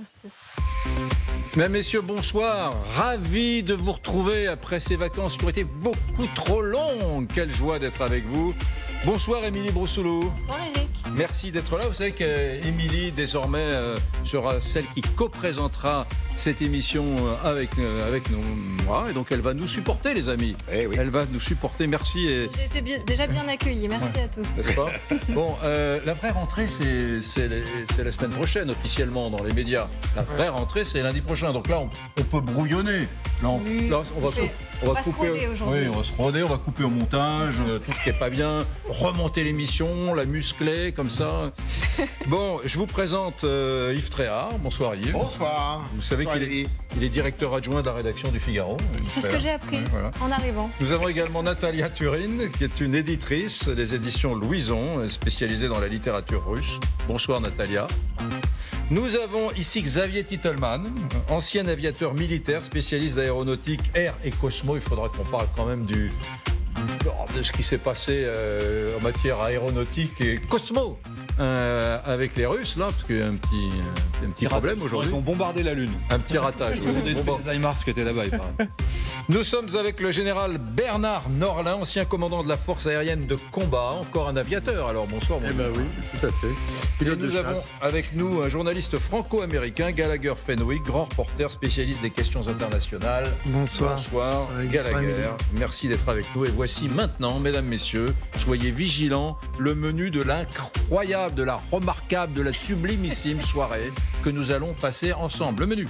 Merci. Mesdames, Messieurs, bonsoir. Ravi de vous retrouver après ces vacances qui ont été beaucoup trop longues. Quelle joie d'être avec vous. Bonsoir Émilie Broussoulou. Bonsoir Eric. Merci d'être là. Vous savez qu'Émilie, désormais, sera celle qui co-présentera cette émission avec moi. Et donc, elle va nous supporter, les amis. Eh oui. Elle va nous supporter. Merci. J'ai été déjà bien accueillie. Merci à tous. N'est-ce pas? Bon, la vraie rentrée, c'est la semaine prochaine, officiellement, dans les médias. La vraie rentrée, c'est lundi prochain. Donc là, on peut brouillonner. Là, on va se couper roder aujourd'hui. Oui, on va se roder, on va couper au montage, tout ce qui n'est pas bien, remonter l'émission, la muscler, comme ça. Bon, je vous présente Yves Tréhard. Bonsoir Yves. Bonsoir. Vous savez qu'il est directeur adjoint de la rédaction du Figaro. C'est ce que j'ai appris en arrivant. Nous avons également Natalia Turine, qui est une éditrice des éditions Louison, spécialisée dans la littérature russe. Bonsoir Natalia. Nous avons ici Xavier Titelman, ancien aviateur militaire, spécialiste d'aéronautique, air et Cosmo. Il faudra qu'on parle quand même de ce qui s'est passé en matière aéronautique et Cosmo avec les Russes, là, parce qu'il y a un petit problème aujourd'hui. Ils ont bombardé la Lune. Un petit ratage. Ils ont détruit les HIMARS qui étaient là-bas, il paraît. Nous sommes avec le général Bernard Norlin, ancien commandant de la force aérienne de combat, encore un aviateur. Alors bonsoir. Eh bien oui, tout à fait. Et nous avons avec nous un journaliste franco-américain, Gallagher Fenwick, grand reporter spécialiste des questions internationales. Bonsoir. Bonsoir Gallagher. Merci d'être avec nous. Et voici maintenant, mesdames, messieurs, soyez vigilants, le menu de l'incroyable, de la remarquable, de la sublimissime soirée que nous allons passer ensemble. Le menu.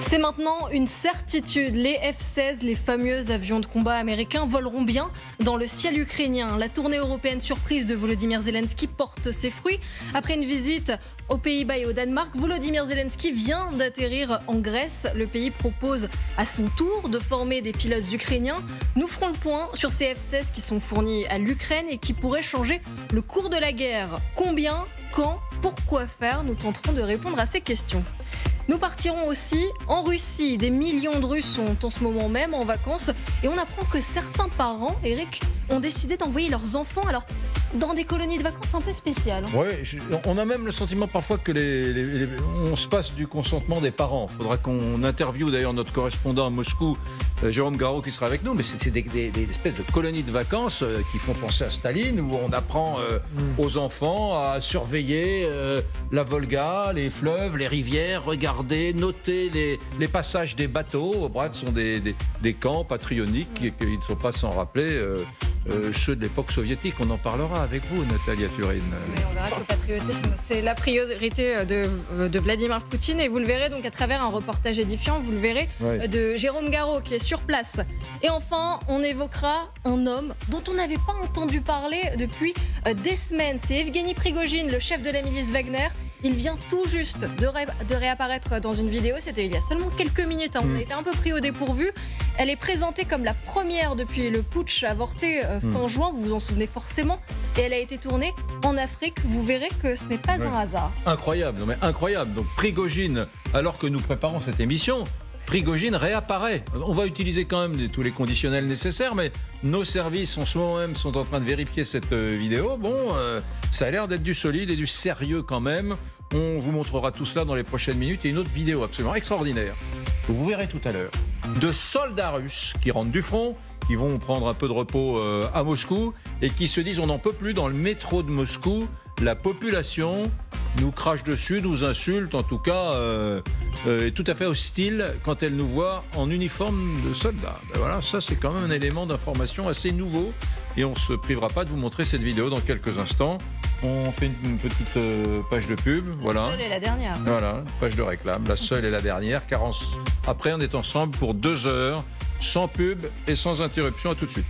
C'est maintenant une certitude. Les F-16, les fameux avions de combat américains, voleront bien dans le ciel ukrainien. La tournée européenne surprise de Volodymyr Zelensky porte ses fruits. Après une visite aux Pays-Bas et au Danemark, Volodymyr Zelensky vient d'atterrir en Grèce. Le pays propose à son tour de former des pilotes ukrainiens. Nous ferons le point sur ces F-16 qui sont fournis à l'Ukraine et qui pourraient changer le cours de la guerre. Combien, quand, pourquoi faire? Nous tenterons de répondre à ces questions. Nous partirons aussi en Russie. Des millions de Russes sont en ce moment même en vacances et on apprend que certains parents, Eric, ont décidé d'envoyer leurs enfants dans des colonies de vacances un peu spéciales. Oui, on a même le sentiment parfois que on se passe du consentement des parents. Il faudra qu'on interviewe d'ailleurs notre correspondant à Moscou, Jérôme Garot, qui sera avec nous. Mais c'est des espèces de colonies de vacances qui font penser à Staline, où on apprend aux enfants à surveiller la Volga, les fleuves, les rivières, regarder, noter les passages des bateaux. Bref, ce sont des camps patriotiques qui ne sont pas sans rappeler ceux de l'époque soviétique. On en parlera avec vous, Natalia Turine. Mais on verra que le patriotisme, c'est la priorité de Vladimir Poutine. Et vous le verrez donc à travers un reportage édifiant, vous le verrez, de Jérôme Garot qui est sur place. Et enfin, on évoquera un homme dont on n'avait pas entendu parler depuis des semaines. C'est Evgeny Prigojine, le chef de la milice Wagner. Il vient tout juste de réapparaître dans une vidéo, c'était il y a seulement quelques minutes, on a été un peu pris au dépourvu. Elle est présentée comme la première depuis le putsch avorté fin juin, vous vous en souvenez forcément, et elle a été tournée en Afrique, vous verrez que ce n'est pas un hasard. Incroyable, non mais incroyable. Donc Prigojine, alors que nous préparons cette émission, Prigojine réapparaît. On va utiliser quand même tous les conditionnels nécessaires, mais nos services en ce moment même sont en train de vérifier cette vidéo. Bon, ça a l'air d'être du solide et du sérieux quand même. On vous montrera tout cela dans les prochaines minutes et une autre vidéo absolument extraordinaire. Vous verrez tout à l'heure de soldats russes qui rentrent du front, qui vont prendre un peu de repos à Moscou et qui se disent on n'en peut plus dans le métro de Moscou. La population nous crache dessus, nous insulte, en tout cas est tout à fait hostile quand elle nous voit en uniforme de soldat. Ben voilà, ça c'est quand même un élément d'information assez nouveau et on ne se privera pas de vous montrer cette vidéo dans quelques instants. On fait une petite page de pub, voilà. La seule et la dernière. Voilà, page de réclame, la seule et la dernière, car après on est ensemble pour 2 heures, sans pub et sans interruption. À tout de suite.